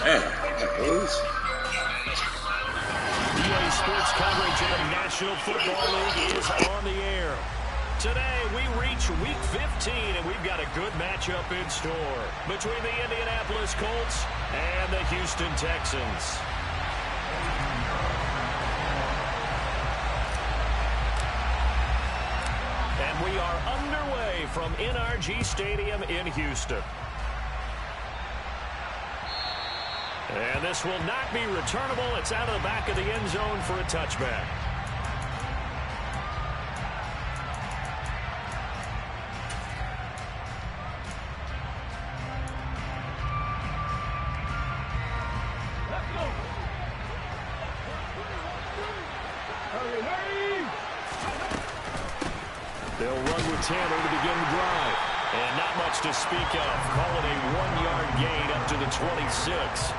Man, that is. EA Sports coverage of the National Football League is on the air. Today, we reach Week 15, and we've got a good matchup in store between the Indianapolis Colts and the Houston Texans. And we are underway from NRG Stadium in Houston. And this will not be returnable. It's out of the back of the end zone for a touchback. They'll run with Tanner to begin the drive. And not much to speak of. Call it a 1-yard gain up to the 26.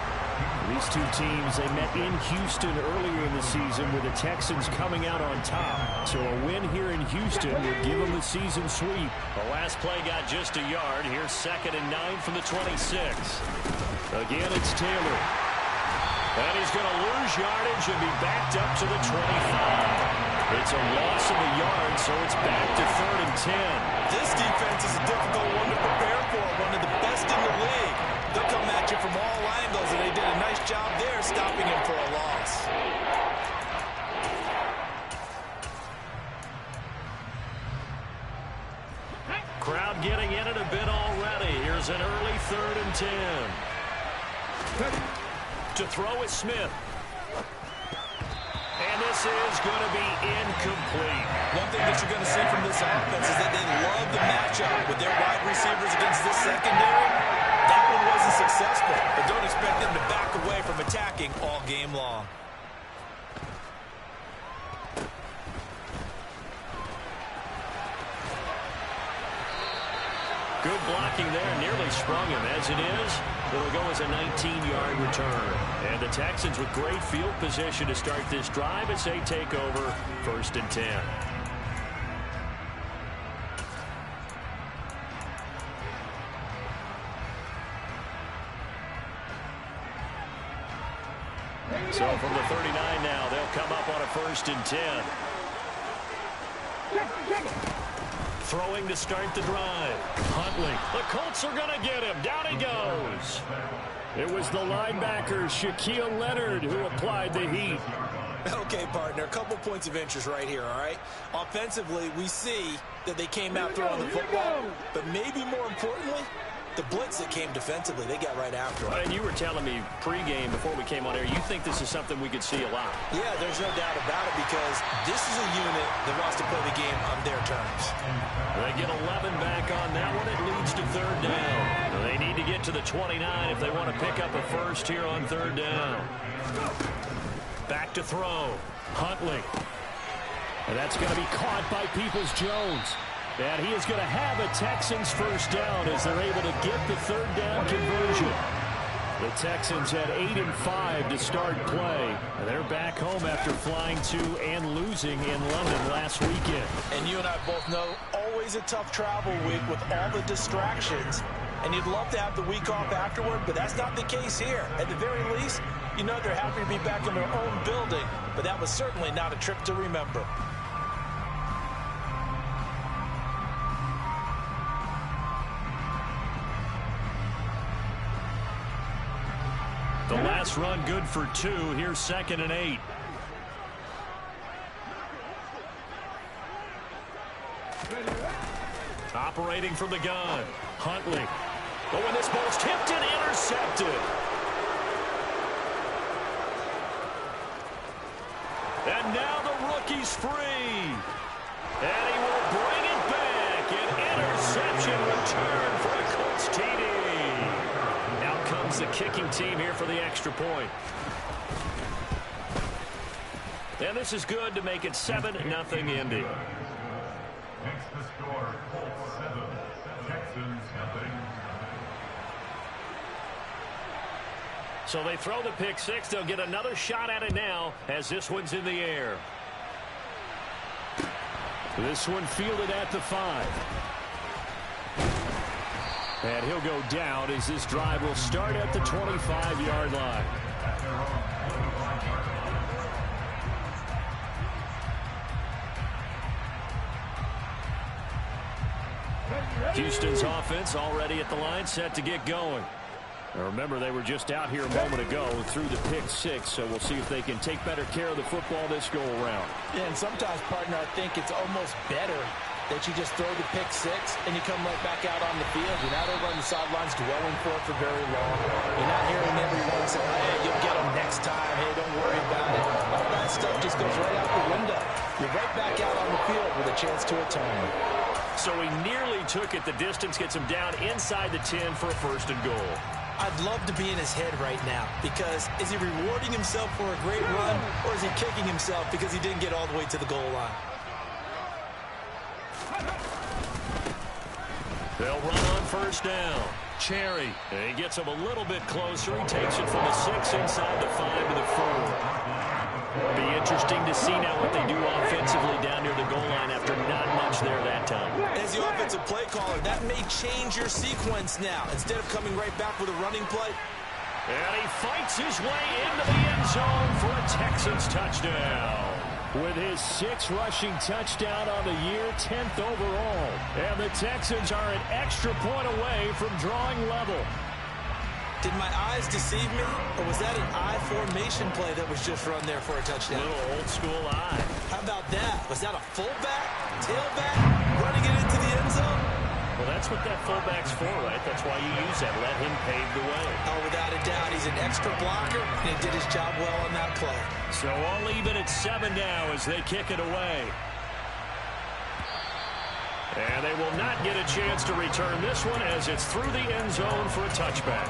These two teams, they met in Houston earlier in the season with the Texans coming out on top. So a win here in Houston would give them the season sweep. The last play got just a yard. Here's 2nd and 9 from the 26. Again, it's Taylor. And he's going to lose yardage and be backed up to the 25. It's a loss of a yard, so it's back to 3rd and 10. This defense is a difficult one to prepare for, one of the best in the league. They'll come at you from all angles, and they did a nice job there stopping him for a loss. Crowd getting in it a bit already. Here's an early 3rd and 10. To throw is Smith. And this is going to be incomplete. One thing that you're going to see from this offense is that they love the matchup with their wide receivers against this secondary. That one wasn't successful, but don't expect them to back away from attacking all game long. Good blocking there, nearly sprung him. As it is, it'll go as a 19-yard return. And the Texans with great field position to start this drive as they take over 1st and 10. So from the 39 now, they'll come up on a 1st and 10. Throwing to start the drive. Huntley. The Colts are going to get him. Down he goes. It was the linebacker, Shaquille Leonard, who applied the heat. Okay, partner, a couple points of interest right here, all right? Offensively, we see that they came out throwing the football, but maybe more importantly, the blitz that came defensively, they got right after it. And you were telling me pregame before we came on air, you think this is something we could see a lot. Yeah, there's no doubt about it because this is a unit that wants to play the game on their terms. They get 11 back on that one. It leads to 3rd down. They need to get to the 29 if they want to pick up a first here on 3rd down. Back to throw. Huntley. And that's going to be caught by Peoples-Jones. And he is going to have a Texans first down as they're able to get the 3rd down conversion. The Texans had 8 and 5 to start play. And they're back home after flying to and losing in London last weekend. And you and I both know, always a tough travel week with all the distractions. And you'd love to have the week off afterward, but that's not the case here. At the very least, you know they're happy to be back in their own building. But that was certainly not a trip to remember. The last run good for 2. Here's 2nd and 8. Operating from the gun. Huntley. But when this ball's tipped and intercepted. And now the rookie's free. And he will bring it back. An interception return for the Colts TD. Out comes the kicking team here for the extra point. And this is good to make it 7-0 Indy. Next to score, Colts 7, Texans nothing. So they throw the pick six. They'll get another shot at it now as this one's in the air. This one fielded at the 5. And he'll go down as this drive will start at the 25-yard line. Houston's offense already at the line, set to get going. Now remember, they were just out here a moment ago through the pick six, so we'll see if they can take better care of the football this go around. Yeah, and sometimes, partner, I think it's almost better that you just throw the pick six and you come right back out on the field. You're not over on the sidelines dwelling for it for very long. You're not hearing everyone say, hey, you'll get them next time. Hey, don't worry about it. All that stuff just goes right out the window. You're right back out on the field with a chance to atone. So he nearly took it the distance, gets him down inside the 10 for a first and goal. I'd love to be in his head right now, because is he rewarding himself for a great run, or is he kicking himself because he didn't get all the way to the goal line? They'll run on first down. Cherry. And he gets him a little bit closer. He takes it from the 6 inside the 5 to the 4. Be interesting to see now what they do offensively down near the goal line after not much there that time. As the offensive play caller, that may change your sequence now. Instead of coming right back with a running play. And he fights his way into the end zone for a Texans touchdown. With his 6th rushing touchdown on the year, 10th overall. And the Texans are an extra point away from drawing level. Did my eyes deceive me, or was that an I formation play that was just run there for a touchdown? A little old school eye. How about that? Was that a fullback, tailback, running it into the end zone? Well, that's what that fullback's for, right? That's why you use that. Let him pave the way. Oh, without a doubt, he's an extra blocker, and he did his job well on that play. So all even at 7 now as they kick it away. And they will not get a chance to return this one as it's through the end zone for a touchback.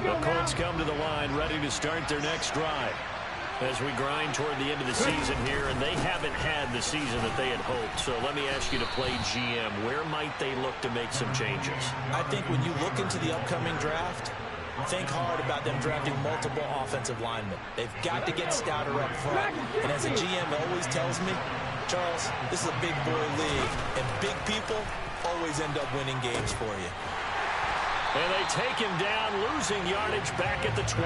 The Colts come to the line ready to start their next drive as we grind toward the end of the season here, and they haven't had the season that they had hoped. So let me ask you to play GM. Where might they look to make some changes? I think when you look into the upcoming draft, think hard about them drafting multiple offensive linemen. They've got to get stouter up front. And as a GM always tells me, Charles, this is a big boy league, and big people always end up winning games for you. And they take him down, losing yardage back at the 27.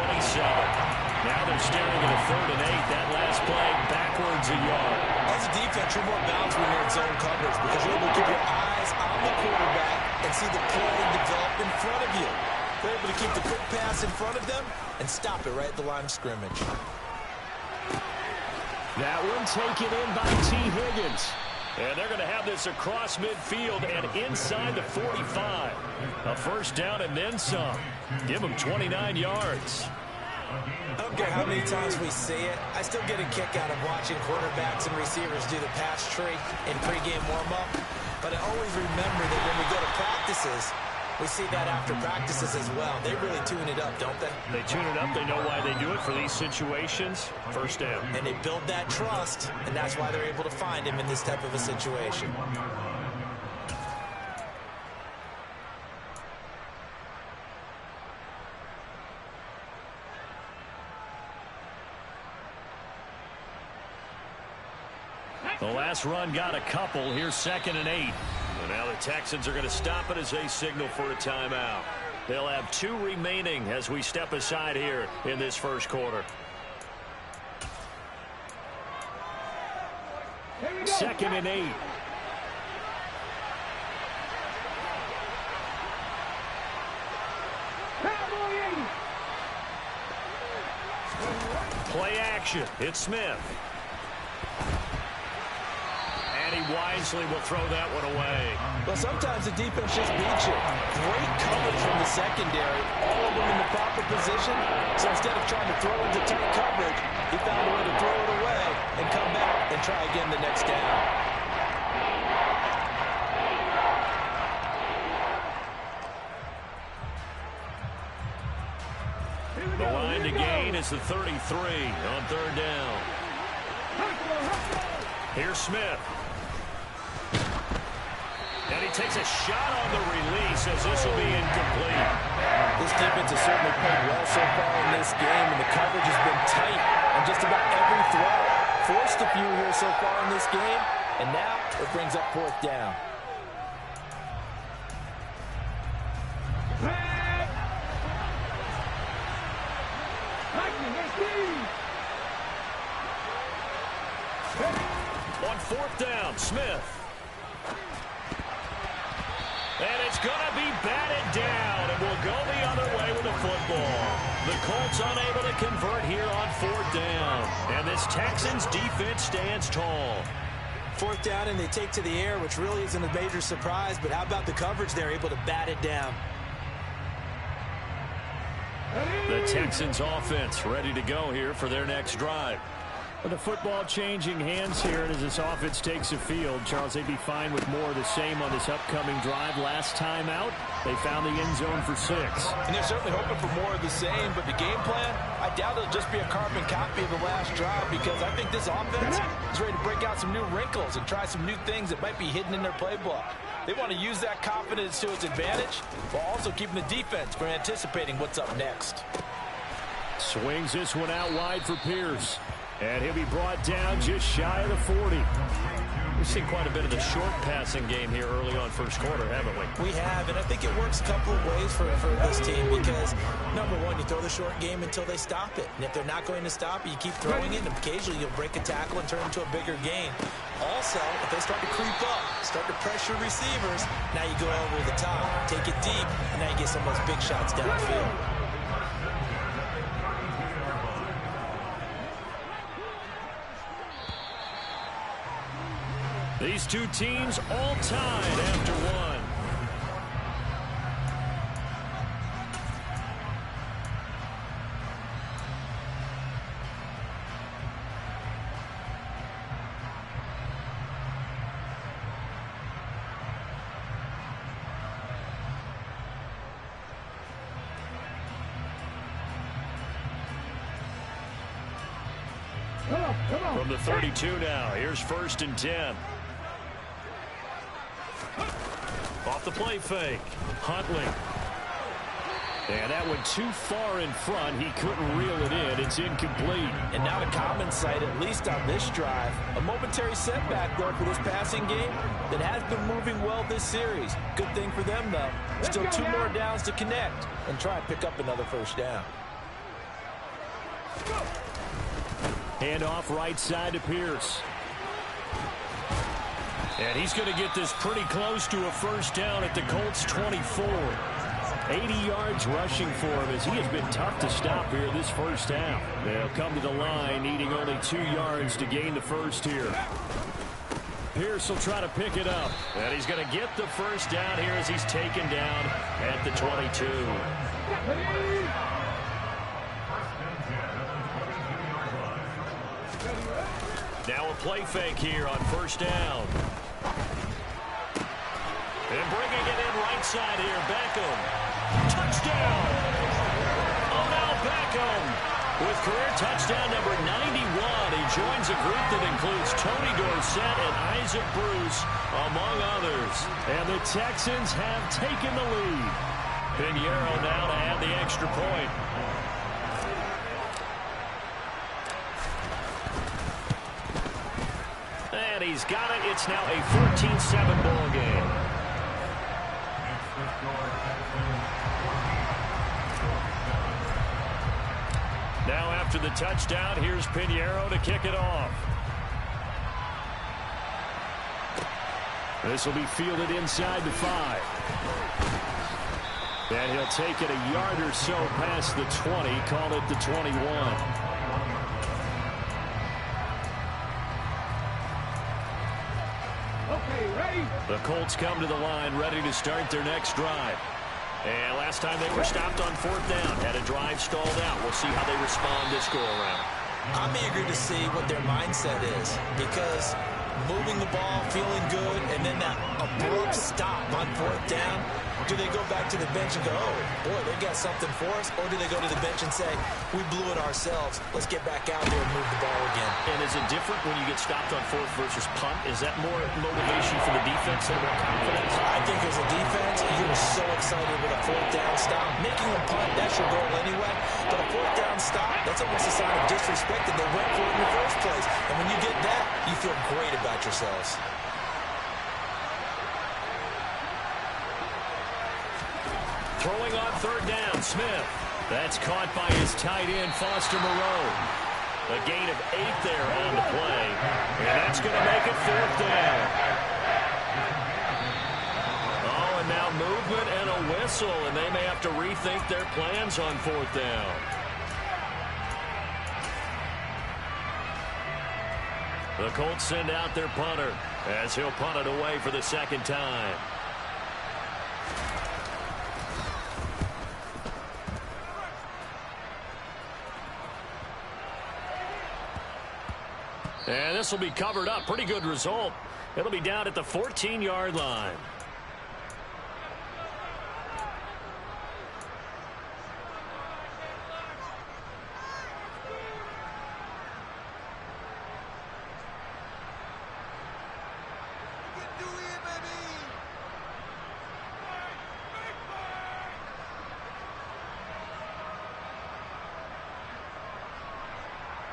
Now they're staring at a 3rd and 8. That last play backwards a yard. As a defense, you're more balanced when you're in zone coverage because you're able to keep your eyes on the quarterback and see the play develop in front of you. They're able to keep the quick pass in front of them and stop it right at the line of scrimmage. That one taken in by T. Higgins. And they're going to have this across midfield and inside the 45. A first down and then some. Give them 29 yards. I don't care how many times we see it. I still get a kick out of watching quarterbacks and receivers do the pass tree in pregame warm-up. But I always remember that when we go to practices, we see that after practices as well. They really tune it up, don't they? They tune it up. They know why they do it for these situations. First down. And they build that trust, and that's why they're able to find him in this type of a situation. The last run got a couple. Here's 2nd and 8. And now the Texans are going to stop it as they signal for a timeout. They'll have 2 remaining as we step aside here in this first quarter. 2nd and 8. Play action. It's Smith. And he wisely will throw that one away. Well, sometimes the defense just beats you. Great coverage from the secondary. All of them in the proper position. So instead of trying to throw into tight coverage, he found a way to throw it away and come back and try again the next down. The line to gain is the 33 on 3rd down. Here's Smith. And he takes a shot on the release as this will be incomplete. This defense has certainly played well so far in this game, and the coverage has been tight on just about every throw. Forced a few turnovers so far in this game, and now it brings up fourth down. On fourth down, Smith. And it's going to be batted down, and will go the other way with the football. The Colts unable to convert here on fourth down. And this Texans defense stands tall. Fourth down, and they take to the air, which really isn't a major surprise, but how about the coverage? They're able to bat it down. The Texans offense ready to go here for their next drive. With the football changing hands here, and as this offense takes the field, Charles, they'd be fine with more of the same on this upcoming drive. Last time out, they found the end zone for 6. And they're certainly hoping for more of the same, but the game plan, I doubt it'll just be a carbon copy of the last drive, because I think this offense is ready to break out some new wrinkles and try some new things that might be hidden in their playbook. They want to use that confidence to its advantage, while also keeping the defense from anticipating what's up next. Swings this one out wide for Pierce. And he'll be brought down just shy of the 40. We've seen quite a bit of the short passing game here early on first quarter, haven't we? We have, and I think it works a couple of ways for this team because, number one, you throw the short game until they stop it. And if they're not going to stop it, you keep throwing it, and occasionally you'll break a tackle and turn it into a bigger gain. Also, if they start to creep up, start to pressure receivers, now you go over the top, take it deep, and now you get some of those big shots downfield. These two teams all tied after one. From the 32 now, here's 1st and 10. Off the play fake. Huntley. And that one too far in front. He couldn't reel it in. It's incomplete. And now the common sight, at least on this drive. A momentary setback, though, for this passing game that has been moving well this series. Good thing for them, though. Still 2 more downs to connect and try and pick up another first down. Hand off right side to Pierce. And he's going to get this pretty close to a first down at the Colts 24. 80 yards rushing for him as he has been tough to stop here this first half. They'll come to the line needing only 2 yards to gain the first here. Pierce will try to pick it up. And he's going to get the first down here as he's taken down at the 22. Now a play fake here on first down. And bringing it in right side here, Beckham. Touchdown! Odell Beckham with career touchdown number 91. He joins a group that includes Tony Dorsett and Isaac Bruce, among others. And the Texans have taken the lead. Pinheiro now to add the extra point. And he's got it. It's now a 14-7 ball game. Now after the touchdown, here's Pinheiro to kick it off. This will be fielded inside the 5. And he'll take it a yard or so past the 20, call it the 21. The Colts come to the line ready to start their next drive. And last time they were stopped on fourth down, had a drive stalled out. We'll see how they respond this go-around. I'm eager to see what their mindset is because moving the ball, feeling good, and then that abrupt stop on fourth down, do they go back to the bench and go, oh, boy, they've got something for us? Or do they go to the bench and say, we blew it ourselves. Let's get back out there and move the ball again. And is it different when you get stopped on fourth versus punt? Is that more motivation for the defense and more confidence? I think as a defense, you're so excited with a fourth down stop. Making a punt, that's your goal anyway. But a fourth down stop, that's almost a sign of disrespect that they went for it in the first place. And when you get that, you you feel great about yourselves. Throwing on third down, Smith. That's caught by his tight end, Foster Moreau. A gain of 8 there on the play. And that's going to make it fourth down. Oh, and now movement and a whistle, and they may have to rethink their plans on fourth down. The Colts send out their punter as he'll punt it away for the second time. And this will be covered up. Pretty good result. It'll be down at the 14-yard line.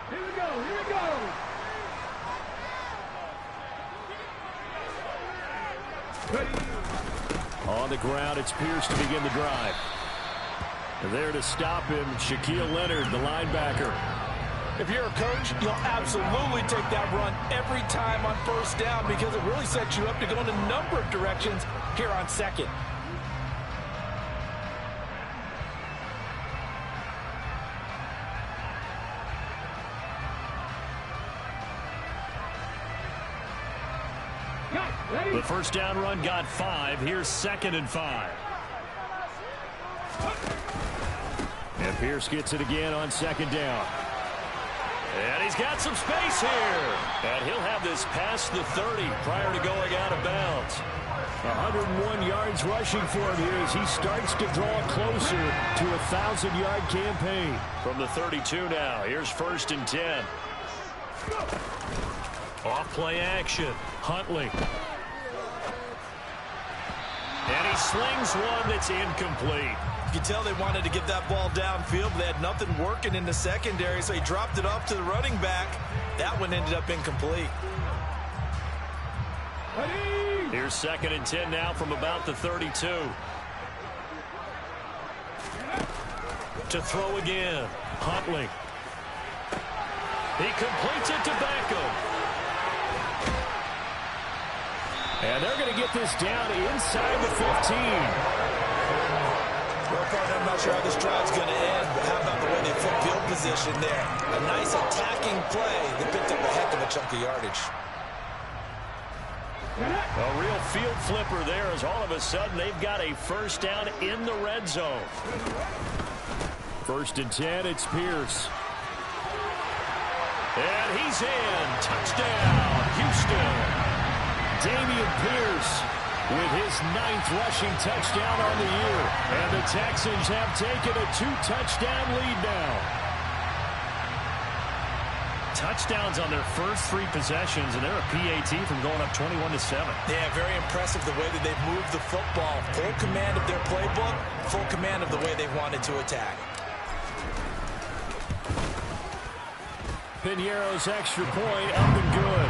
Here we go, here we go. On the ground, it's Pierce to begin the drive. There to stop him, Shaquille Leonard, the linebacker. If you're a coach, you'll absolutely take that run every time on first down because it really sets you up to go in a number of directions here on second. The first down run got 5. Here's 2nd and 5. And Pierce gets it again on 2nd down. And he's got some space here. And he'll have this past the 30 prior to going out of bounds. 101 yards rushing for him here as he starts to draw closer to a 1,000-yard campaign. From the 32 now, here's 1st and 10. Off play action. Huntley. And he slings one that's incomplete. You can tell they wanted to get that ball downfield, but they had nothing working in the secondary, so he dropped it off to the running back. That one ended up incomplete. Here's 2nd and 10 now from about the 32. To throw again. Huntley. He completes it to Beckham. And they're going to get this down inside the 15. Well, partner, I'm not sure how this drive's going to end, but how about the way they flip field position there? A nice attacking play that picked up a heck of a chunk of yardage. A real field flipper there as all of a sudden they've got a first down in the red zone. 1st and 10, it's Pierce. And he's in. Touchdown, Houston. Dameon Pierce with his 9th rushing touchdown on the year. And the Texans have taken a 2-touchdown lead now. Touchdowns on their first 3 possessions, and they're a PAT from going up 21-7. Yeah, very impressive the way that they've moved the football. Full command of their playbook, full command of the way they wanted to attack. Piñeiro's extra point up and good.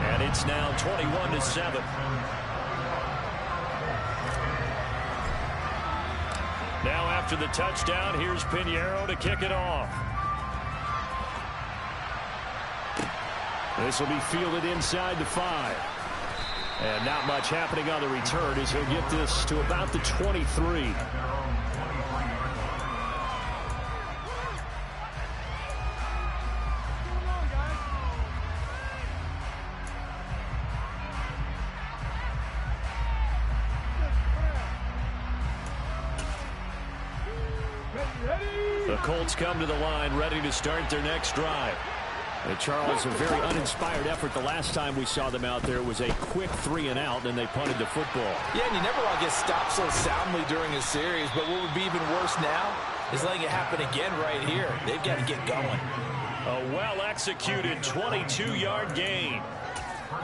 And it's now 21-7. Now after the touchdown, here's Piñeiro to kick it off. This will be fielded inside the 5. And not much happening on the return as he'll get this to about the 23. The Colts come to the line ready to start their next drive. And Charles, a very uninspired effort the last time we saw them out there. Was a quick 3 and out, and they punted the football. Yeah, and you never want to get stopped so soundly during a series, but what would be even worse now is letting it happen again right here. They've got to get going. A well-executed 22-yard gain.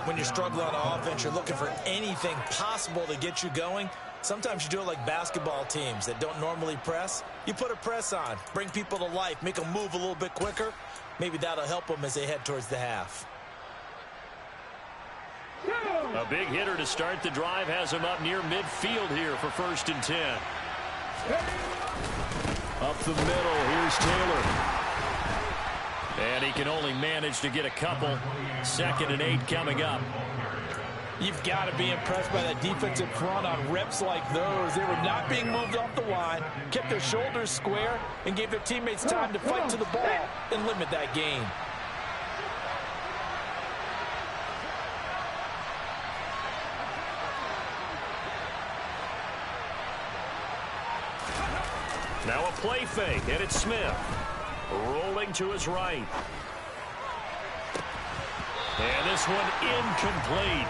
When you're struggling on offense, you're looking for anything possible to get you going. Sometimes you do it like basketball teams that don't normally press. You put a press on, bring people to life, make them move a little bit quicker. Maybe that'll help them as they head towards the half. A big hitter to start the drive has him up near midfield here for 1st and 10. Up the middle, here's Taylor. And he can only manage to get a couple. 2nd and 8 coming up. You've got to be impressed by that defensive front on reps like those. They were not being moved off the line, kept their shoulders square, and gave their teammates time to fight to the ball and limit that gain. Now a play fake, and it's Smith. Rolling to his right. And this one incomplete.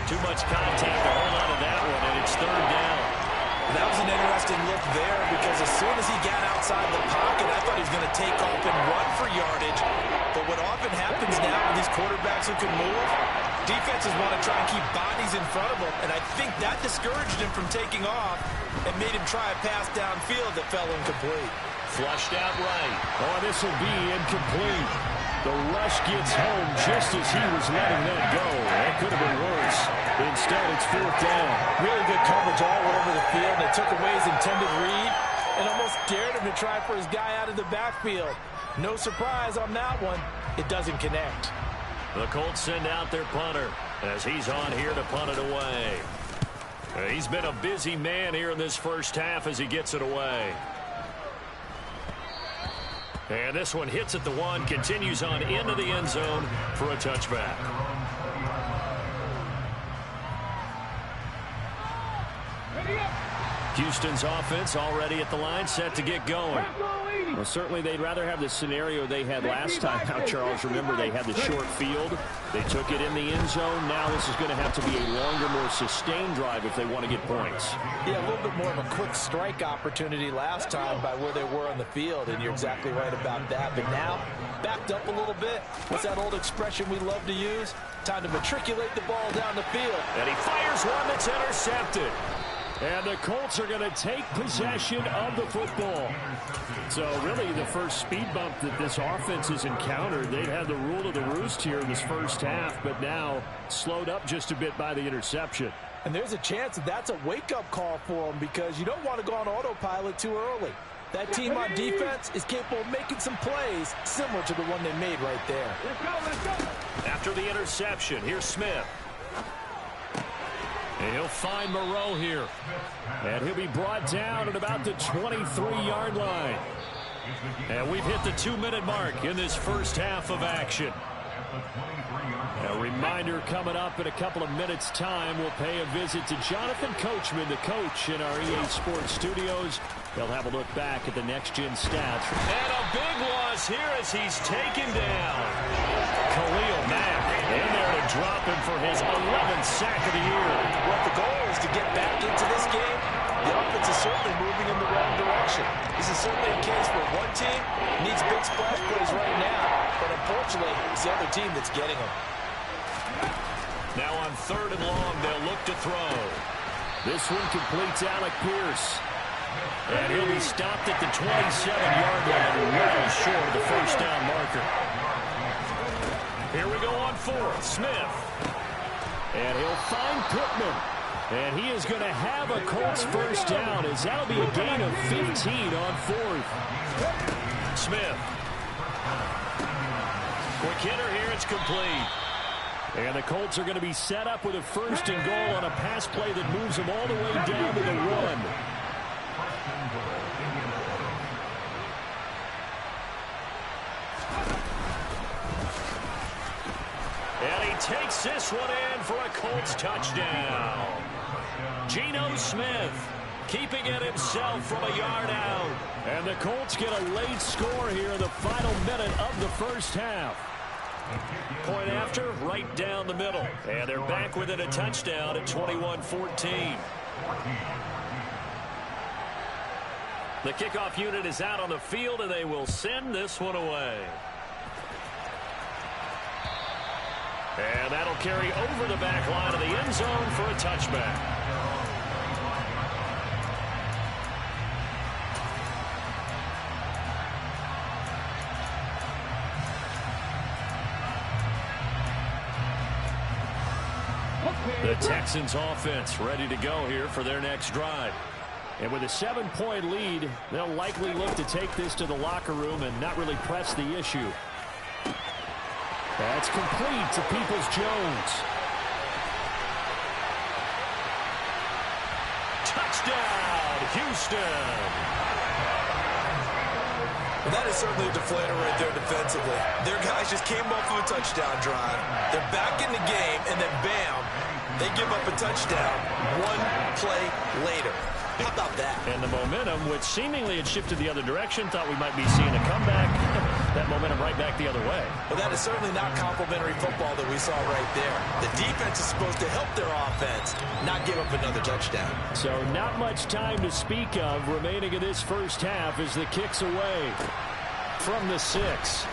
Too much contact to hold on to that one, and it's 3rd down. That was an interesting look there because as soon as he got outside the pocket, I thought he was going to take off and run for yardage. But what often happens now with these quarterbacks who can move, defenses want to try and keep bodies in front of them, and I think that discouraged him from taking off and made him try a pass downfield that fell incomplete. Flushed out right. Oh, this will be incomplete. The rush gets home just as he was letting that go. That could have been worse. Instead, it's 4th down. Really good coverage all over the field. They took away his intended read and almost dared him to try for his guy out of the backfield. No surprise on that one. It doesn't connect. The Colts send out their punter as he's on here to punt it away. He's been a busy man here in this first half as he gets it away. And this one hits at the 1, continues on into the end zone for a touchback. Houston's offense already at the line, set to get going. Well, certainly they'd rather have the scenario they had last time out, Charles. Remember, they had the short field. They took it in the end zone. Now this is going to have to be a longer, more sustained drive if they want to get points. Yeah, a little bit more of a quick strike opportunity last time by where they were on the field, and you're exactly right about that. But now, backed up a little bit. What's that old expression we love to use? Time to matriculate the ball down the field. And he fires one that's intercepted. And the Colts are going to take possession of the football. So really the first speed bump that this offense has encountered. They've had the rule of the roost here in this first half, but now slowed up just a bit by the interception. And there's a chance that that's a wake-up call for them because you don't want to go on autopilot too early. That team on defense is capable of making some plays similar to the one they made right there. Let's go. After the interception, here's Smith. And he'll find Moreau here. And he'll be brought down at about the 23-yard line. And we've hit the 2-minute mark in this first half of action. A reminder coming up in a couple of minutes' time. We'll pay a visit to Jonathan Coachman, the coach in our EA Sports studios. They'll have a look back at the next-gen stats. And a big loss here as he's taken down. Khalil Mack in there to drop him for his 11th sack of the year. Well, the goal is to get back into this game. The offense is certainly moving in the wrong direction. This is certainly a case where one team needs big splash plays right now, but unfortunately, it's the other team that's getting them. Now on 3rd and long, they'll look to throw. This one completes Alec Pierce. And he'll be stopped at the 27-yard line, well short of the first down marker. Here we go on 4th. Smith. And he'll find Pittman. And he is going to have a Colts first down as that'll be a gain of 15 on 4th. Smith. Quick hitter here. It's complete. And the Colts are going to be set up with a 1st and goal on a pass play that moves them all the way down to the 1. And he takes this one in for a Colts touchdown. Geno Smith keeping it himself from a yard out. And the Colts get a late score here in the final minute of the first half. Point after, right down the middle. And they're back within a touchdown at 21-14. The kickoff unit is out on the field, and they will send this one away. And that'll carry over the back line of the end zone for a touchback. The Texans offense ready to go here for their next drive. And with a 7-point lead, they'll likely look to take this to the locker room and not really press the issue. That's complete to Peoples-Jones. Touchdown, Houston. Well, that is certainly a deflator right there defensively. Their guys just came off of a touchdown drive. They're back in the game, and then bam, they give up a touchdown one play later. How about that? And the momentum, which seemingly had shifted the other direction, thought we might be seeing a comeback. That momentum right back the other way. Well, that is certainly not complimentary football that we saw right there. The defense is supposed to help their offense, not give up another touchdown. So not much time to speak of remaining in this first half as the kick's away from the 6.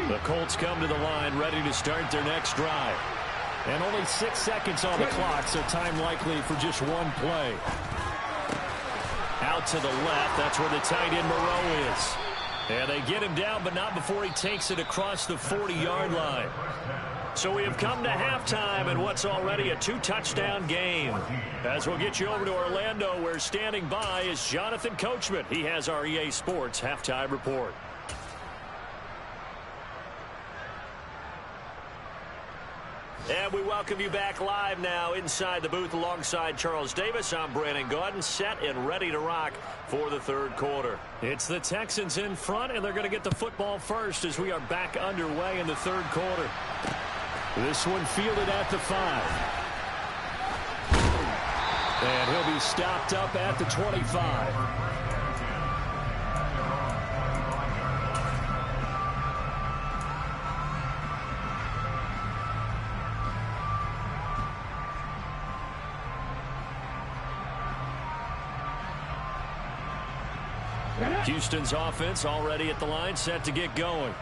The Colts come to the line ready to start their next drive. And only 6 seconds on the clock, so time likely for just one play. Out to the left, that's where the tight end Moreau is. And they get him down, but not before he takes it across the 40-yard line. So we have come to halftime in what's already a 2-touchdown game. As we'll get you over to Orlando, where standing by is Jonathan Coachman. He has our EA Sports halftime report. And we welcome you back live now inside the booth alongside Charles Davis. I'm Brandon Gaudin, set and ready to rock for the third quarter. It's the Texans in front, and they're going to get the football first as we are back underway in the third quarter. This one fielded at the 5. And he'll be stopped up at the 25. Houston's offense already at the line, set to get going.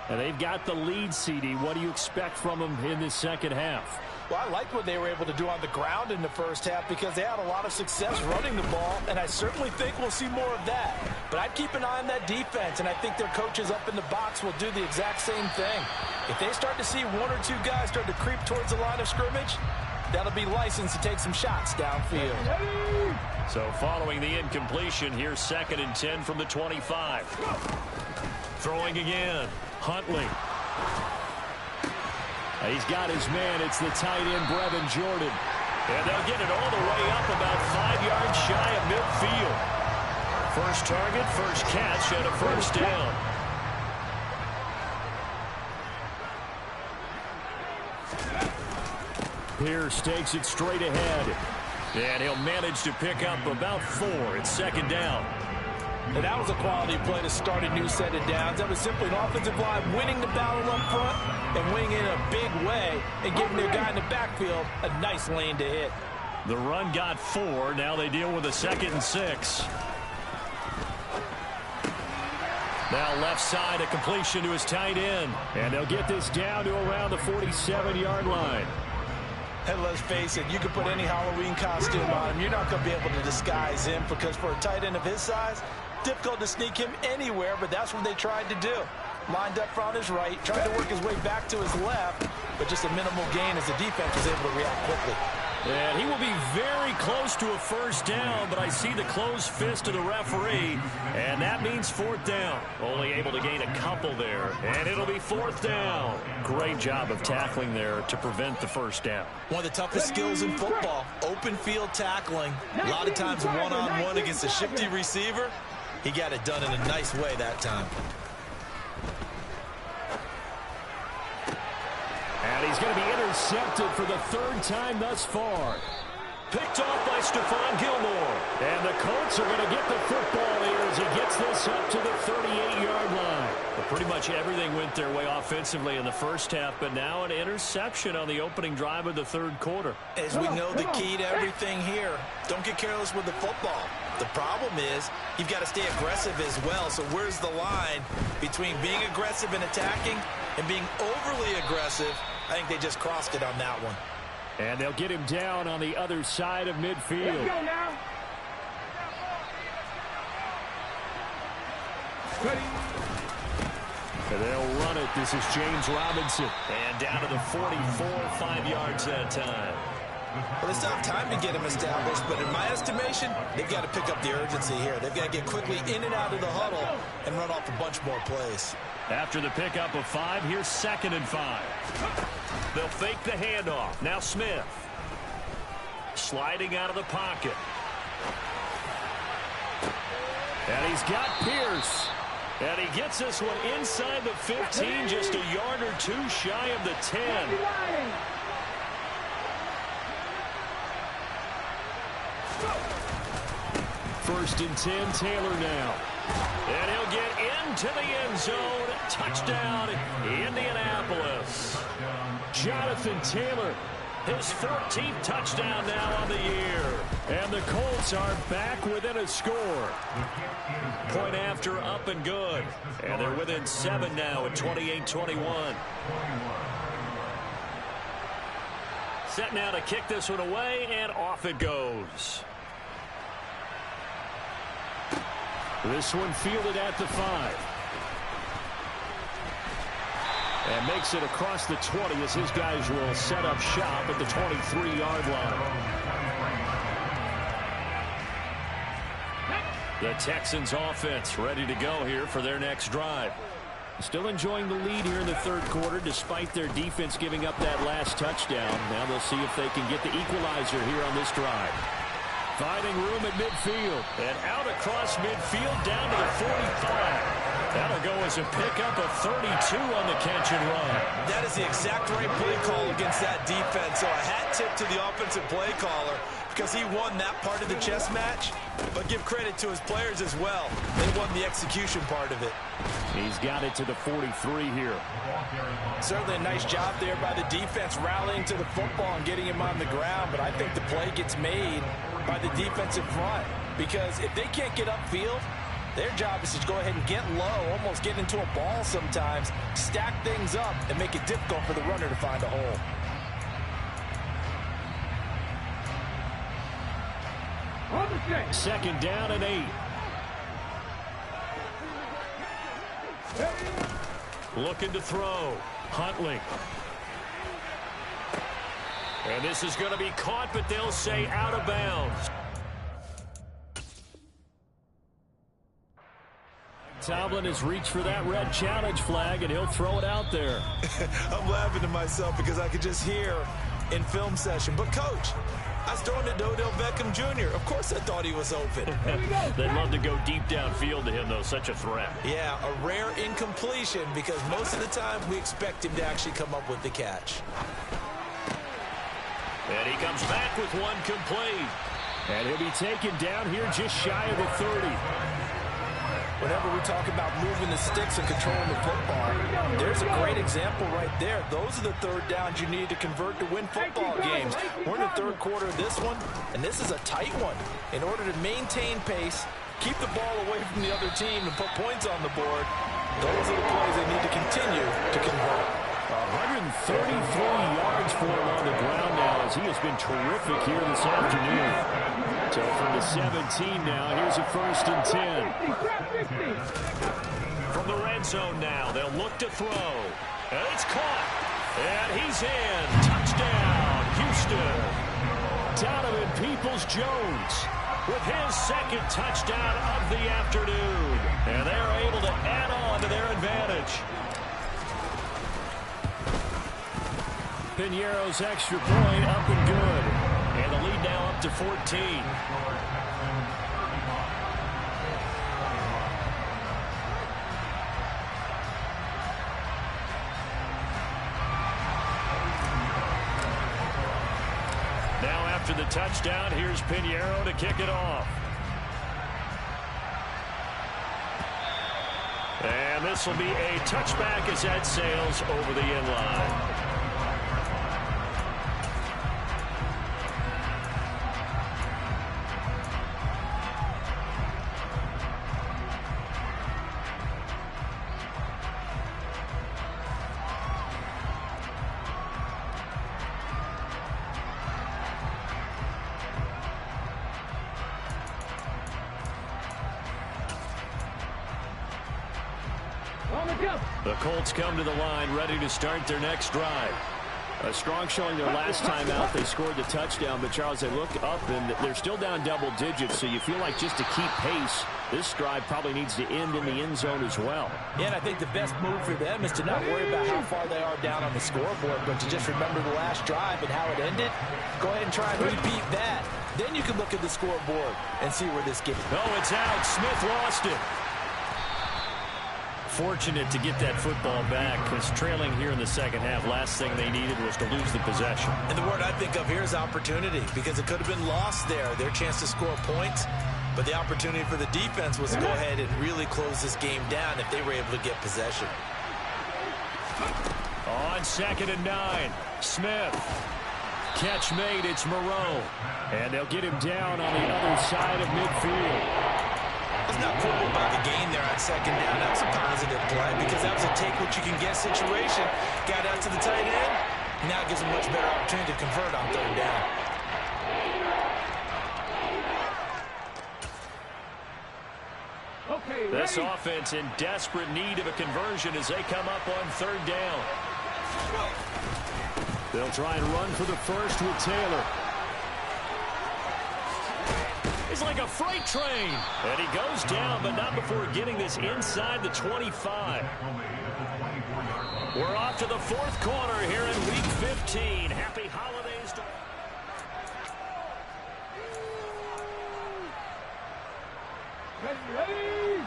And they've got the lead, CD. What do you expect from them in this second half? Well, I liked what they were able to do on the ground in the first half because they had a lot of success running the ball, and I certainly think we'll see more of that. But I'd keep an eye on that defense, and I think their coaches up in the box will do the exact same thing. If they start to see 1 or 2 guys start to creep towards the line of scrimmage, that'll be licensed to take some shots downfield. So following the incompletion, here's 2nd and 10 from the 25. Throwing again. Huntley. He's got his man. It's the tight end, Brevin Jordan. And they'll get it all the way up about 5 yards shy of midfield. First target, first catch, and a first down. Pierce takes it straight ahead. And he'll manage to pick up about 4. It's 2nd down. And that was a quality play to start a new set of downs. That was simply an offensive line winning the battle up front and winning in a big way and giving their guy in the backfield a nice lane to hit. The run got 4. Now they deal with a 2nd and 6. Now left side, a completion to his tight end. And they'll get this down to around the 47-yard line. And let's face it, you can put any Halloween costume on him. You're not going to be able to disguise him because for a tight end of his size, difficult to sneak him anywhere, but that's what they tried to do. Lined up on his right, tried to work his way back to his left, but just a minimal gain as the defense was able to react quickly. And he will be very close to a first down, but I see the closed fist of the referee, and that means 4th down. Only able to gain a couple there, and it'll be 4th down. Great job of tackling there to prevent the first down. One of the toughest skills in football, open field tackling. A lot of times one-on-one against a shifty receiver. He got it done in a nice way that time. And he's going to be intercepted for the 3rd time thus far. Picked off by Stephon Gilmore. And the Colts are going to get the football here as he gets this up to the 38-yard line. Well, pretty much everything went their way offensively in the first half, but now an interception on the opening drive of the third quarter. As we know, the key to everything here, don't get careless with the football. The problem is you've got to stay aggressive as well. So where's the line between being aggressive and attacking and being overly aggressive? I think they just crossed it on that one. And they'll get him down on the other side of midfield. Let's go now. Ready. And they'll run it. This is James Robinson. And down to the 44, 5 yards that time. Well, they still have time to get him established, but in my estimation, they've got to pick up the urgency here. They've got to get quickly in and out of the huddle and run off a bunch more plays. After the pickup of 5, here's 2nd and 5. They'll fake the handoff. Now Smith. Sliding out of the pocket. And he's got Pierce. And he gets this one inside the 15, just a yard or two shy of the 10. First and 10, Taylor now. And he'll get into the end zone. Touchdown, Indianapolis. Jonathan Taylor. His 14th touchdown now on the year. And the Colts are back within a score. Point after, up and good. And they're within 7 now at 28-21. Set now to kick this one away, and off it goes. This one fielded at the 5. And makes it across the 20 as his guys will set up shop at the 23-yard line. The Texans offense ready to go here for their next drive. Still enjoying the lead here in the 3rd quarter despite their defense giving up that last touchdown. Now they'll see if they can get the equalizer here on this drive. Finding room at midfield. And out across midfield down to the 45. That'll go as a pickup of 32 on the catch and run. That is the exact right play call against that defense. So a hat tip to the offensive play caller because he won that part of the chess match. But give credit to his players as well. They won the execution part of it. He's got it to the 43 here. Certainly a nice job there by the defense rallying to the football and getting him on the ground. But I think the play gets made by the defensive front because if they can't get upfield, their job is to go ahead and get low, almost get into a ball sometimes, stack things up, and make it difficult for the runner to find a hole. On the check. 2nd down and 8. Looking to throw. Huntley. And this is going to be caught, but they'll say out of bounds. Tomlin has reached for that red challenge flag, and he'll throw it out there. I'm laughing to myself because I could just hear in film session. But, Coach, I was throwing it to Odell Beckham Jr. Of course I thought he was open. They'd love to go deep downfield to him, though. Such a threat. Yeah, a rare incompletion because most of the time we expect him to actually come up with the catch. And he comes back with one complete. And he'll be taken down here just shy of the 30. Whenever we talk about moving the sticks and controlling the football, there's a great example right there. Those are the 3rd downs you need to convert to win football games. We're in the 3rd quarter of this one, and this is a tight one. In order to maintain pace, keep the ball away from the other team, and put points on the board, those are the plays they need to continue to convert. 133 yards for him on the ground now as he has been terrific here this afternoon. So from the 17 now, here's a 1st and 10. From the red zone now, they'll look to throw. And it's caught. And he's in. Touchdown, Houston. Donovan Peoples-Jones with his 2nd touchdown of the afternoon. And they're able to add on to their advantage. Piñeiro's extra point up and good. And the lead now up to 14. Now after the touchdown, here's Piñeiro to kick it off. And this will be a touchback as that sails over the end line. The Colts come to the line, ready to start their next drive. A strong showing their last time out. They scored the touchdown, but Charles, they look up and they're still down double digits, so you feel like just to keep pace, this drive probably needs to end in the end zone as well. Yeah, and I think the best move for them is to not worry about how far they are down on the scoreboard, but to just remember the last drive and how it ended. Go ahead and try and repeat that. Then you can look at the scoreboard and see where this gets. Oh, it's out. Smith lost it. Fortunate to get that football back, because trailing here in the second half, last thing they needed was to lose the possession. And the word I think of here is opportunity, because it could have been lost there, their chance to score points. But the opportunity for the defense was to go ahead and really close this game down if they were able to get possession. On 2nd and 9, Smith. Catch made, it's Moreau. And they'll get him down on the other side of midfield. Let's not quibble about the gain there on 2nd down. That was a positive play because that was a take-what-you-can-get situation. Got out to the tight end. Now it gives them a much better opportunity to convert on 3rd down. Okay, this ready? offense in desperate need of a conversion as they come up on 3rd down. They'll try and run for the first with Taylor. He's like a freight train. And he goes down, but not before getting this inside the 25. We're off to the 4th quarter here in Week 15. Happy holidays to... Ready?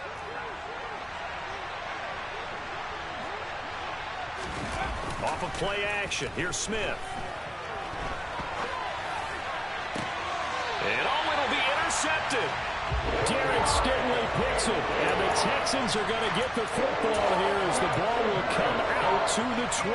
Off of play action. Here's Smith. And oh, it'll be intercepted. Derek Stingley picks it. And the Texans are going to get the football here as the ball will come out to the 20.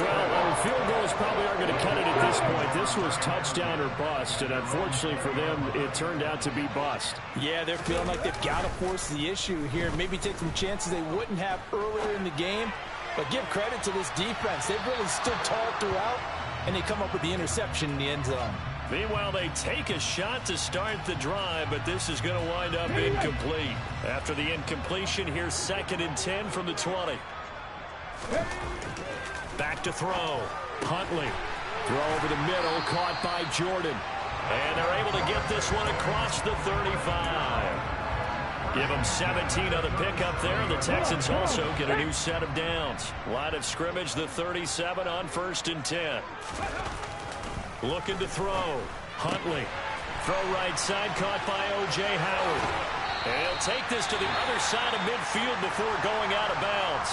Well, field goals probably aren't going to cut it at this point. This was touchdown or bust, and unfortunately for them, it turned out to be bust. Yeah, they're feeling like they've got to force the issue here. Maybe take some chances they wouldn't have earlier in the game. But give credit to this defense. They've really stood tall throughout, and they come up with the interception in the end zone. Meanwhile, they take a shot to start the drive, but this is going to wind up incomplete. After the incompletion, here's 2nd and 10 from the 20. Back to throw. Huntley. Throw over the middle, caught by Jordan. And they're able to get this one across the 35. Give them 17 on the pickup there. The Texans also get a new set of downs. Line of scrimmage, the 37 on 1st and 10. Looking to throw. Huntley. Throw right side, caught by O.J. Howard. And he'll take this to the other side of midfield before going out of bounds.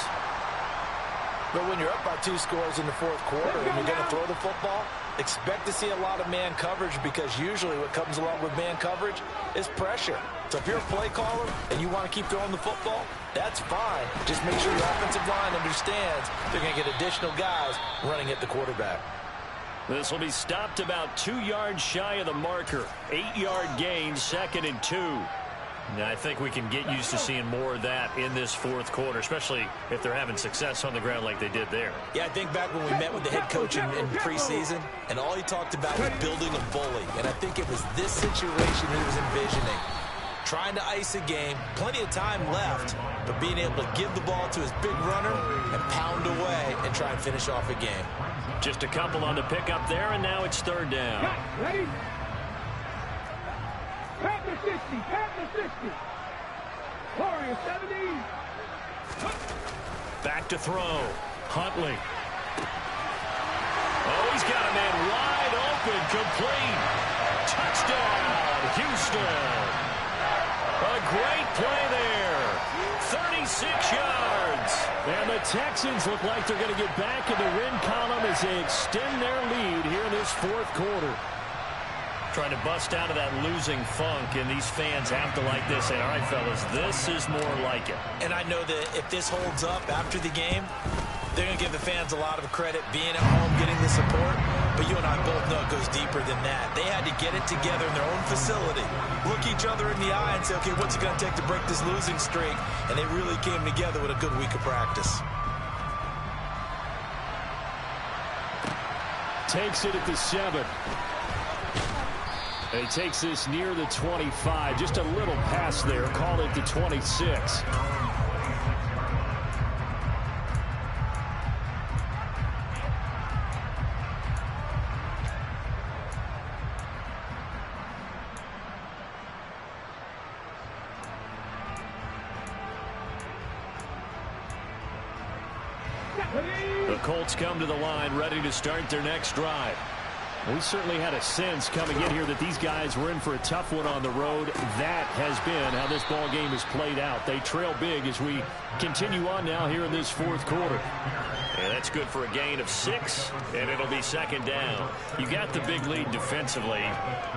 But when you're up by 2 scores in the 4th quarter and you're going to throw the football, expect to see a lot of man coverage, because usually what comes along with man coverage is pressure. So if you're a play caller and you want to keep throwing the football, that's fine. Just make sure your offensive line understands they're going to get additional guys running at the quarterback. This will be stopped about 2 yards shy of the marker. 8-yard gain, 2nd and 2. Now, I think we can get used to seeing more of that in this 4th quarter, especially if they're having success on the ground like they did there. Yeah, I think back when we met with the head coach in preseason, and all he talked about was building a bully. And I think it was this situation he was envisioning. Trying to ice a game, plenty of time left, but being able to give the ball to his big runner and pound away and try and finish off a game. Just a couple on the pickup there, and now it's 3rd down. Ready? Pat the 60, pat the 60. Warrior 70. Back to throw. Huntley. Oh, he's got a man wide open, complete. Touchdown, Houston. A great play there. 36 yards. And the Texans look like they're going to get back in the win column as they extend their lead here in this 4th quarter. Trying to bust out of that losing funk, and these fans have to like this. And all right, fellas, this is more like it. And I know that if this holds up after the game, they're going to give the fans a lot of credit being at home, getting the support. But you and I both know it goes deeper than that. They had to get it together in their own facility, look each other in the eye and say, okay, what's it going to take to break this losing streak? And they really came together with a good week of practice. Takes it at the 7. And he takes this near the 25. Just a little pass there. Call it the 26. The Colts come to the line ready to start their next drive. We certainly had a sense coming in here that these guys were in for a tough one on the road. That has been how this ball game has played out. They trail big as we continue on now here in this fourth quarter. And that's good for a gain of 6, and it'll be second down. You got the big lead defensively.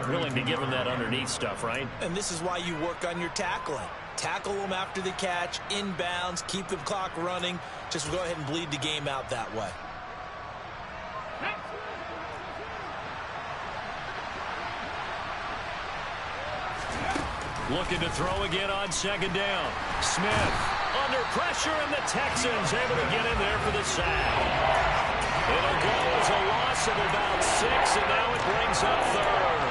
Willing to give them that underneath stuff, right? And this is why you work on your tackling. Tackle them after the catch, inbounds, keep the clock running. Just go ahead and bleed the game out that way. Looking to throw again on second down. Smith under pressure, and the Texans able to get in there for the sack. It'll go as a loss of about 6, and now it brings up third.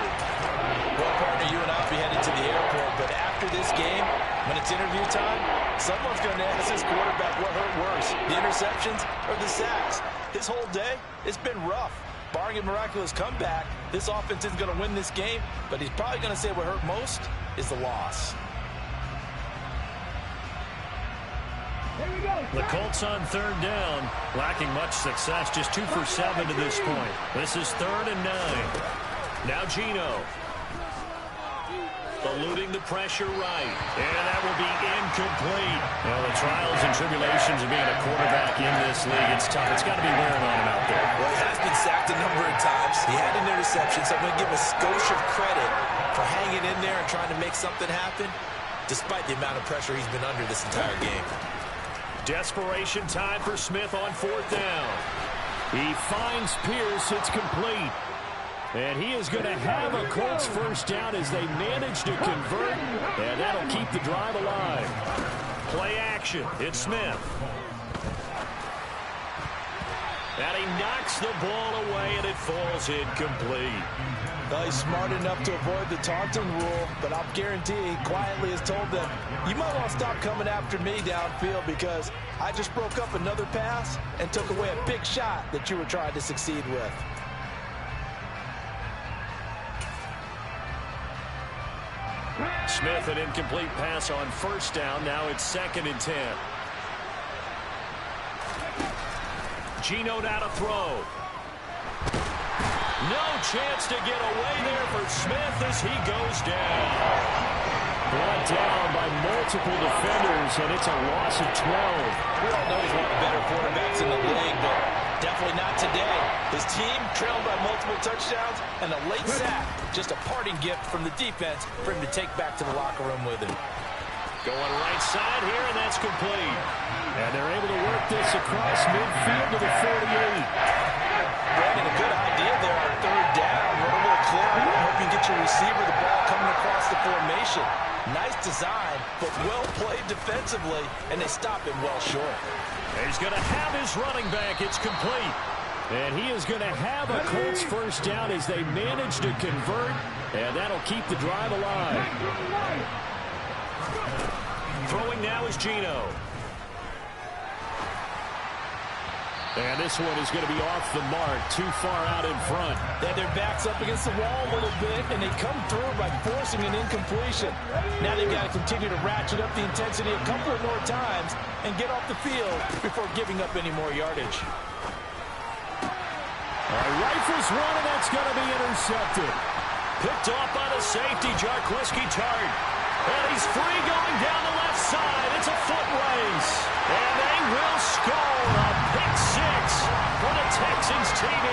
Well, partner, you and I will be headed to the airport, but after this game, when it's interview time, someone's going to ask this quarterback what hurt worse, the interceptions or the sacks. His whole day, it's been rough. Barring a miraculous comeback, this offense isn't going to win this game, but he's probably going to say what hurt most is the loss. The Colts on third down, lacking much success, just 2 for 7 to this point. This is 3rd and 9. Now Geno. Eluding the pressure right. And that will be incomplete. Well, the trials and tribulations of being a quarterback in this league, it's tough. It's got to be wearing on him out there. Well, he has been sacked a number of times. He had an interception, so I'm going to give him a skosh of credit for hanging in there and trying to make something happen, despite the amount of pressure he's been under this entire game. Desperation time for Smith on 4th down. He finds Pierce. It's complete. And he is going to have a Colts first down as they manage to convert. And that'll keep the drive alive. Play action. It's Smith. And he knocks the ball away, and it falls incomplete. Well, he's smart enough to avoid the taunting rule, but I'll guarantee he quietly has told them, you might want to stop coming after me downfield because I just broke up another pass and took away a big shot that you were trying to succeed with. Smith, an incomplete pass on first down. Now it's 2nd and 10. Geno now to throw. No chance to get away there for Smith as he goes down. Brought down by multiple defenders, and it's a loss of 12. We all know he's one of the better quarterbacks in the league, but definitely not today. His team trailed by multiple touchdowns, and a late sack, just a parting gift from the defense for him to take back to the locker room with him. Going right side here, and that's complete. And they're able to work this across midfield to the 48. Brandon, a good idea there on 3rd down. Run a little clear. Hope you get your receiver the ball coming across the formation. Nice design, but well played defensively, and they stop him well short. He's going to have his running back. It's complete. And he is going to have a Colts first down as they manage to convert, and that'll keep the drive alive. Throwing now is Geno. And this one is going to be off the mark, too far out in front. They had their backs up against the wall a little bit, and they come through by forcing an incompletion. Now they've got to continue to ratchet up the intensity a couple of more times and get off the field before giving up any more yardage. Rifles one, and that's going to be intercepted. Picked off by the safety, Jarkowski Tart. And he's free going down the left side. It's a foot race. And they will score a pick 6 for the Texans TV.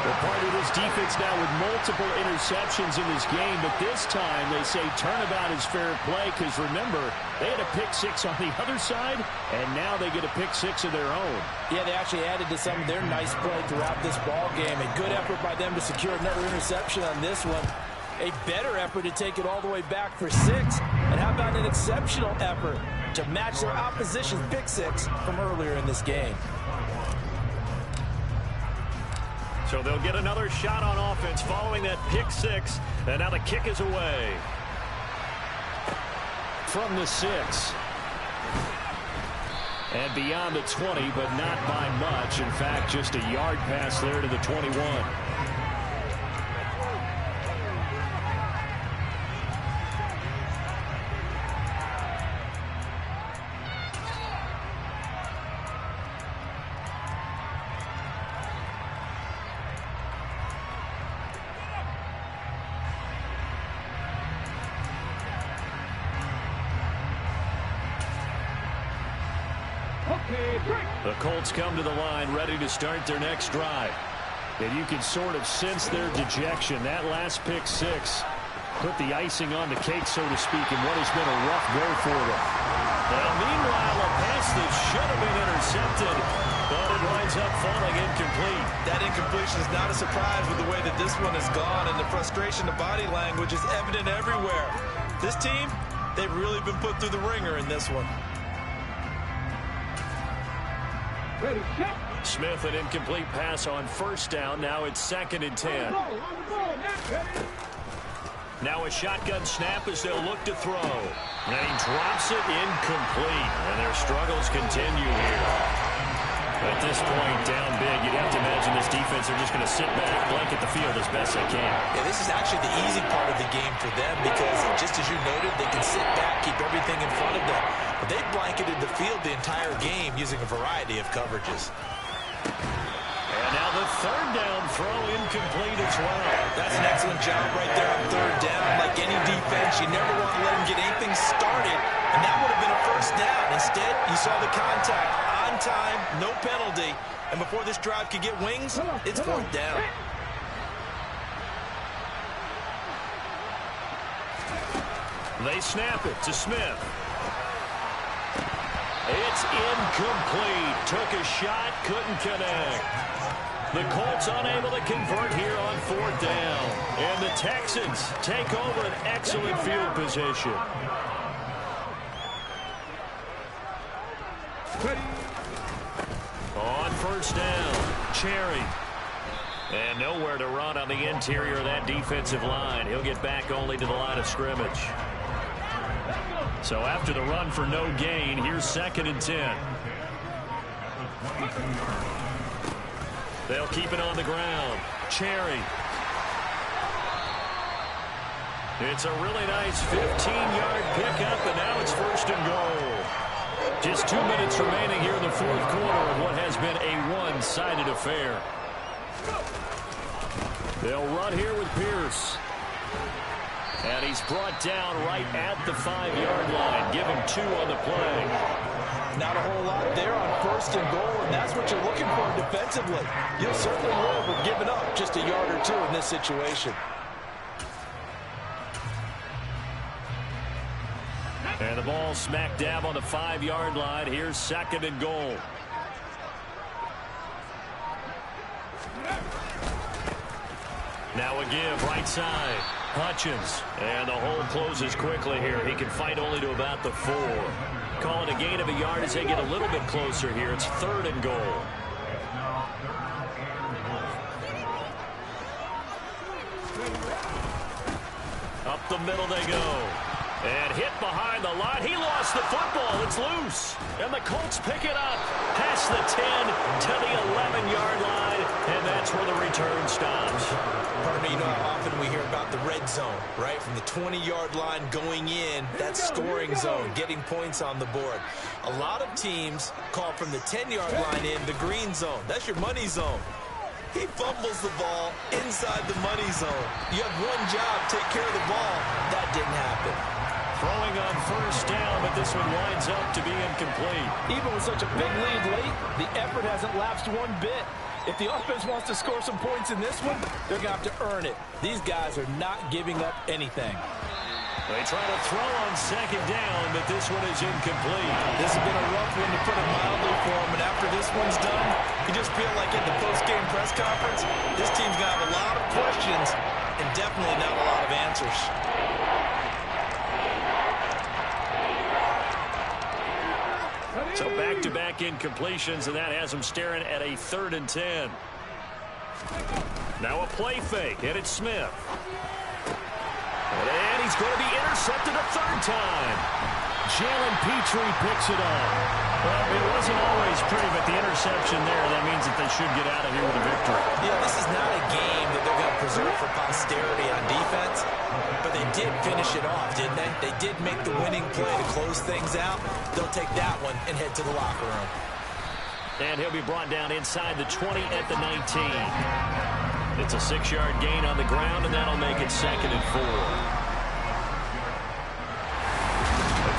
Well, part of this defense now with multiple interceptions in this game, but this time they say turnabout is fair play because, remember, they had a pick 6 on the other side, and now they get a pick 6 of their own. Yeah, they actually added to some of their nice play throughout this ball game. A good effort by them to secure another interception on this one. A better effort to take it all the way back for 6. And how about an exceptional effort to match their opposition's pick 6 from earlier in this game. So they'll get another shot on offense following that pick 6. And now the kick is away. From the 6. And beyond the 20, but not by much. In fact, just a yard pass there to the 21. The Colts come to the line ready to start their next drive. And you can sort of sense their dejection. That last pick six put the icing on the cake, so to speak, in what has been a rough go for them. Now, meanwhile, a pass that should have been intercepted, but it winds up falling incomplete. That incompletion is not a surprise with the way that this one has gone, and the frustration, the body language is evident everywhere. This team, they've really been put through the ringer in this one. Ready, check. Smith, an incomplete pass on first down. Now it's 2nd and 10. Now a shotgun snap as they'll look to throw. And he drops it incomplete. And their struggles continue here. At this point, down big, you'd have to imagine this defense are just going to sit back, blanket the field as best they can. Yeah, this is actually the easy part of the game for them because, just as you noted, they can sit back, keep everything in front of them. But they've blanketed the field the entire game using a variety of coverages. And now the 3rd down throw incomplete as well. That's an excellent job right there on 3rd down. Like any defense, you never want to let them get anything started, and that would have been a 1st down. Instead, you saw the contact on time, no penalty, and before this drive could get wings, it's 4th down. They snap it to Smith. It's incomplete. Took a shot, couldn't connect. The Colts unable to convert here on 4th down. And the Texans take over an excellent field position. On 1st down, Cherry. And nowhere to run on the interior of that defensive line. He'll get back only to the line of scrimmage. So after the run for no gain, here's 2nd and 10. They'll keep it on the ground. Cherry. It's a really nice 15-yard pickup, and now it's 1st and goal. Just 2 minutes remaining here in the 4th quarter of what has been a one-sided affair. They'll run here with Pierce. And he's brought down right at the 5-yard line. Give him 2 on the play. Not a whole lot there on 1st and goal, and that's what you're looking for defensively. You'll certainly live with giving up just a yard or 2 in this situation. And the ball smack dab on the 5-yard line. Here's 2nd and goal. Now a give right side. Hutchins. And the hole closes quickly here. He can fight only to about the 4. Call it a gain of a yard as they get a little bit closer here. It's 3rd and goal. Up the middle they go. And hit behind the line. He lost the football. It's loose. And the Colts pick it up past the 10 to the 11-yard line. And that's where the return stops. Pardon me, you know how often we hear about the red zone, right? From the 20-yard line going in, that's scoring zone, getting points on the board. A lot of teams call from the 10-yard line in the green zone. That's your money zone. He fumbles the ball inside the money zone. You have one job, take care of the ball. That didn't happen. Throwing on 1st down, but this one winds up to be incomplete. Even with such a big lead late, the effort hasn't lapsed one bit. If the offense wants to score some points in this one, they're going to have to earn it. These guys are not giving up anything. They try to throw on 2nd down, but this one is incomplete. This has been a rough one, to put it mildly, for them. And after this one's done, you just feel like at the post-game press conference, this team's going to have a lot of questions and definitely not a lot of answers. So back-to-back incompletions, and that has them staring at a 3rd and 10. Now a play fake, and it's Smith. And he's going to be intercepted a 3rd time. Jalen Petrie picks it up. Well, it wasn't always pretty, but the interception there, that means that they should get out of here with a victory. Yeah, this is not a game that they're going to preserve for posterity on defense, but they did finish it off, didn't they? They did make the winning play to close things out. They'll take that one and head to the locker room. And he'll be brought down inside the 20 at the 19. It's a 6-yard gain on the ground, and that'll make it 2nd and 4.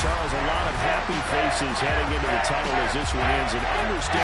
Charles, a lot of happy faces heading into the tunnel as this one ends. And understand